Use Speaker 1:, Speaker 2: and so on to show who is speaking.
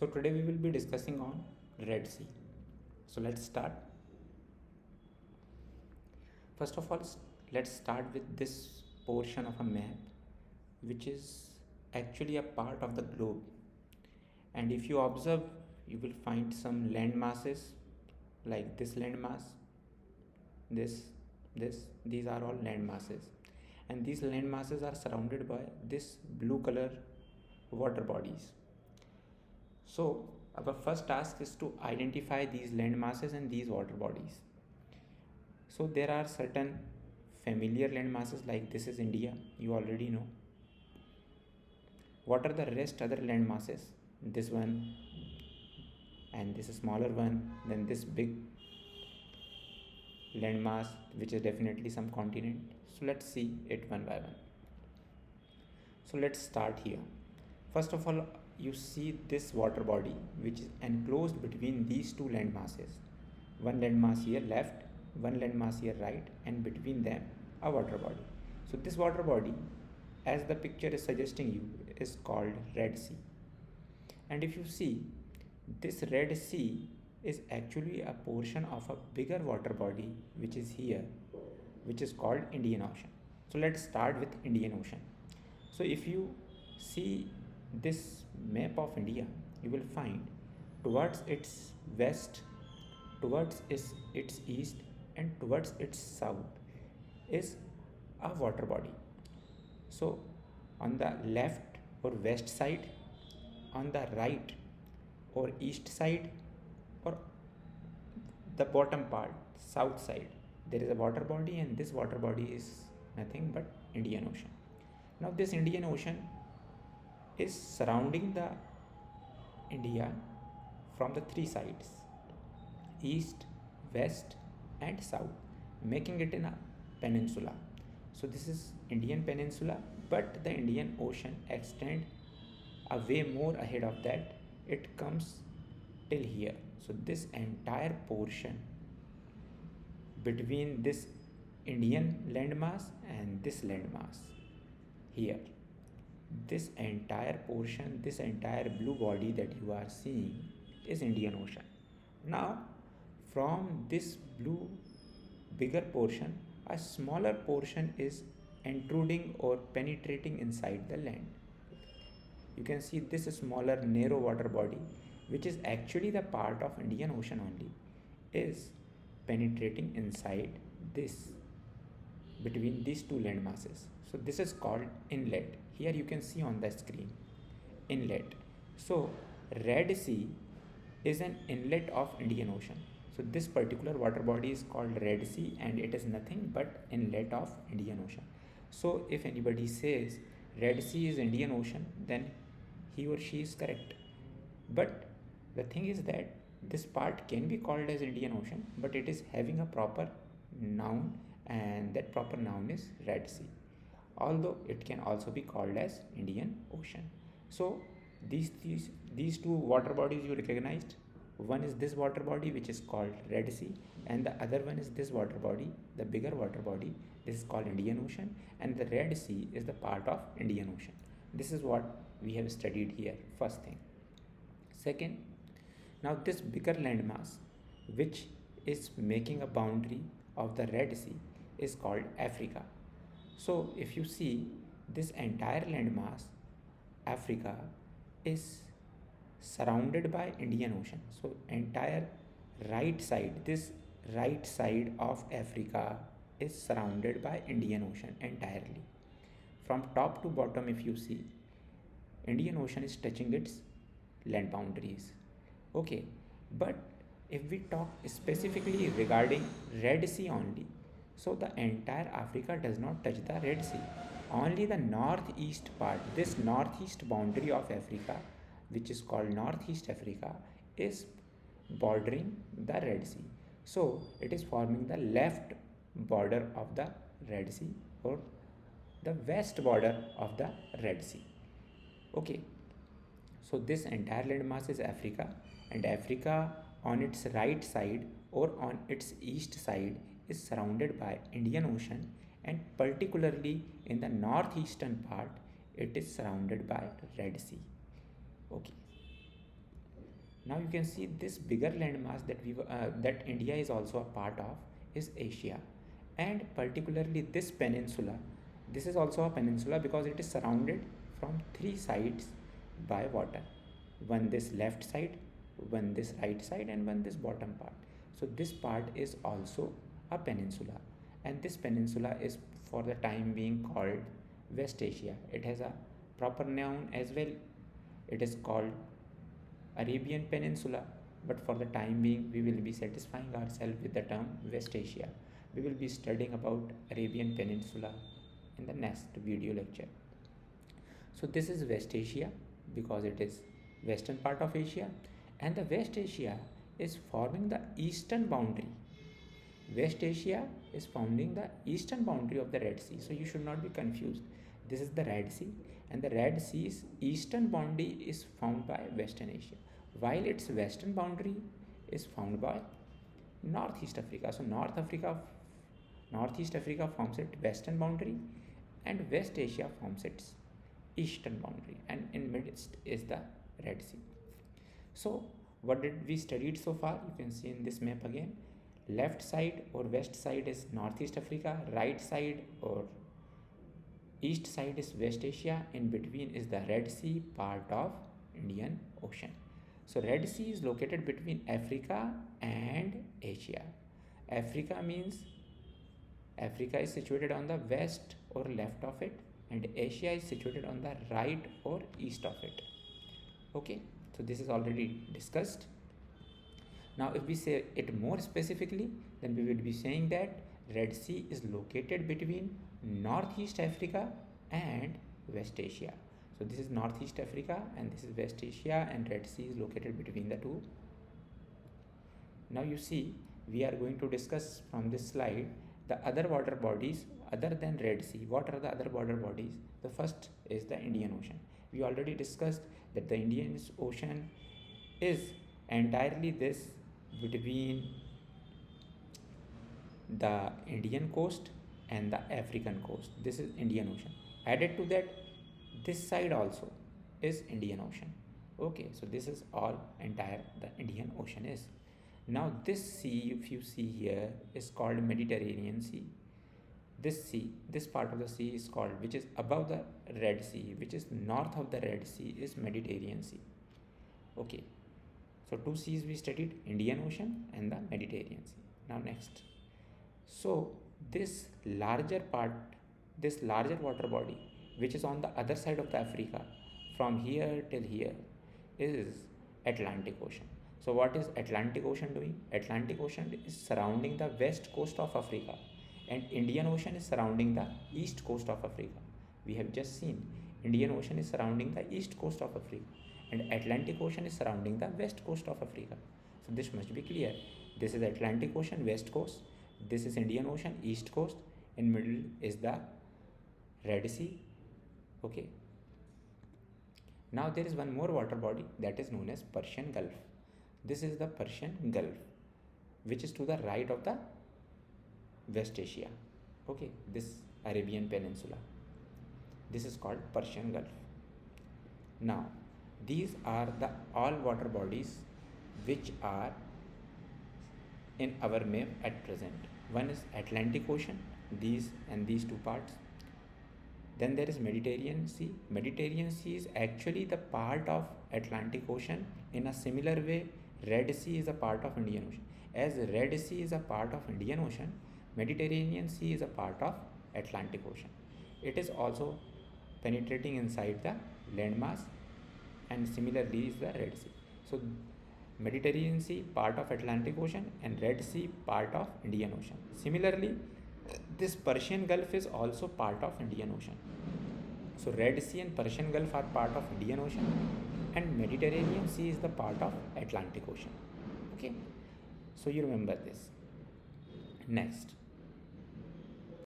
Speaker 1: So today we will be discussing on Red Sea. So let's start. First of all, let's start with this portion of a map which is actually a part of the globe. And if you observe, you will find some land masses like this land mass, this, these are all land masses. And these land masses are surrounded by this blue color water bodies. So our first task is to identify these land masses and these water bodies. So there are certain familiar land masses like this is India, you already know. What are the rest other land masses? This one and this smaller one, then this big landmass which is definitely some continent. So let's see it one by one. So let's start here. First of all, you see this water body which is enclosed between these two land masses. One landmass here left, one landmass here right, and between them a water body. So this water body, as the picture is suggesting you, is called Red Sea. And if you see, this Red Sea is actually a portion of a bigger water body which is here, which is called Indian Ocean. So let's start with Indian Ocean. So if you see this map of India, you will find towards its west, towards its east, and towards its south is a water body. So on the left or west side, on the right or east side, or the bottom part, south side, there is a water body, and this water body is nothing but Indian Ocean. Now this Indian Ocean is surrounding the India from the three sides, east, west and south, making it in a peninsula. So this is Indian peninsula, but the Indian Ocean extends a way more ahead of that. It comes till here. So this entire portion between this Indian landmass and this landmass here, this entire portion, this entire blue body that you are seeing is Indian Ocean. Now from this blue bigger portion, a smaller portion is intruding or penetrating inside the land. You can see this smaller narrow water body, which is actually the part of Indian Ocean only, is penetrating inside this, between these two land masses. So this is called inlet. Here you can see on the screen, inlet. So Red Sea is an inlet of Indian Ocean. So this particular water body is called Red Sea, and it is nothing but inlet of Indian Ocean. So if anybody says Red Sea is Indian Ocean, then he or she is correct. But the thing is that this part can be called as Indian Ocean, but it is having a proper noun, and that proper noun is Red Sea, although it can also be called as Indian Ocean. So these two water bodies you recognized. One is this water body which is called Red Sea, and the other one is this water body, the bigger water body. This is called Indian Ocean, and the Red Sea is the part of Indian Ocean. This is what we have studied here, first thing. Second, now this bigger landmass which is making a boundary of the Red Sea is called Africa. So if you see this entire landmass, Africa, is surrounded by Indian Ocean. So entire right side, this right side of Africa is surrounded by Indian Ocean entirely. From top to bottom, if you see, Indian Ocean is touching its land boundaries. Okay, but if we talk specifically regarding Red Sea only, so the entire Africa does not touch the Red Sea. Only the northeast part, this northeast boundary of Africa, which is called Northeast Africa, is bordering the Red Sea. So it is forming the left border of the Red Sea, or the west border of the Red Sea. Okay, so this entire landmass is Africa, and Africa on its right side or on its east side is surrounded by Indian Ocean, and particularly in the northeastern part it is surrounded by Red Sea. Okay, Now you can see this bigger landmass that India is also a part of is Asia, and particularly this peninsula. This is also a peninsula because it is surrounded from three sides by water. One this left side, one this right side, and one this bottom part. So this part is also a peninsula, and this peninsula is for the time being called West Asia. It has a proper noun as well. It is called Arabian Peninsula, but for the time being we will be satisfying ourselves with the term West Asia. We will be studying about Arabian Peninsula in the next video lecture. So this is West Asia because it is western part of Asia, and the West Asia is forming the eastern boundary. West Asia is forming the eastern boundary of the Red Sea. So you should not be confused. This is the Red Sea, and the Red Sea's eastern boundary is found by Western Asia, while its western boundary is found by Northeast Africa. So Northeast Africa forms its western boundary, and West Asia forms its eastern boundary, and in midst is the Red Sea. So what did we studied so far? You can see in this map again. Left side or west side is Northeast Africa, right side or east side is West Asia, in between is the Red Sea, part of Indian Ocean. So Red Sea is located between Africa and Asia. Africa means Africa is situated on the west or left of it, and Asia is situated on the right or east of it. Okay, so this is already discussed. Now if we say it more specifically, then we will be saying that Red Sea is located between Northeast Africa and West Asia. So this is Northeast Africa and this is West Asia, and Red Sea is located between the two. Now you see, we are going to discuss from this slide the other water bodies other than Red Sea. What are the other water bodies? The first is the Indian Ocean. We already discussed that the Indian Ocean is entirely this between the Indian coast and the African coast. This is Indian Ocean. Added to that, this side also is Indian Ocean. Okay, so this is all entire the Indian Ocean is. Now this sea, if you see here, is called Mediterranean Sea. This sea, this part of the sea is called, which is above the Red Sea, which is north of the Red Sea, is Mediterranean Sea. Okay, so two seas we studied, Indian Ocean and the Mediterranean Sea. Now next, so this larger part, this larger water body which is on the other side of the Africa, from here till here, is Atlantic Ocean. So what is Atlantic Ocean doing? Atlantic Ocean is surrounding the west coast of Africa, and Indian Ocean is surrounding the east coast of Africa. We have just seen Indian Ocean is surrounding the east coast of Africa, and Atlantic Ocean is surrounding the west coast of Africa. So this must be clear. This is Atlantic Ocean, west coast. This is Indian Ocean, east coast. In middle is the Red Sea. Okay. Now there is one more water body that is known as Persian Gulf. This is the Persian Gulf, which is to the right of the West Asia. Okay, this Arabian Peninsula. This is called Persian Gulf. Now, these are the all water bodies which are in our map at present. One is Atlantic Ocean, these and these two parts. Then there is Mediterranean Sea. Mediterranean Sea is actually the part of Atlantic Ocean. In a similar way, Red Sea is a part of Indian Ocean. As Red Sea is a part of Indian Ocean, Mediterranean Sea is a part of Atlantic Ocean. It is also penetrating inside the landmass, and similarly is the Red Sea. So Mediterranean Sea part of Atlantic Ocean and Red Sea part of Indian Ocean. Similarly, this Persian Gulf is also part of Indian Ocean. So Red Sea and Persian Gulf are part of Indian Ocean, and Mediterranean Sea is the part of Atlantic Ocean. Okay, so you remember this. Next,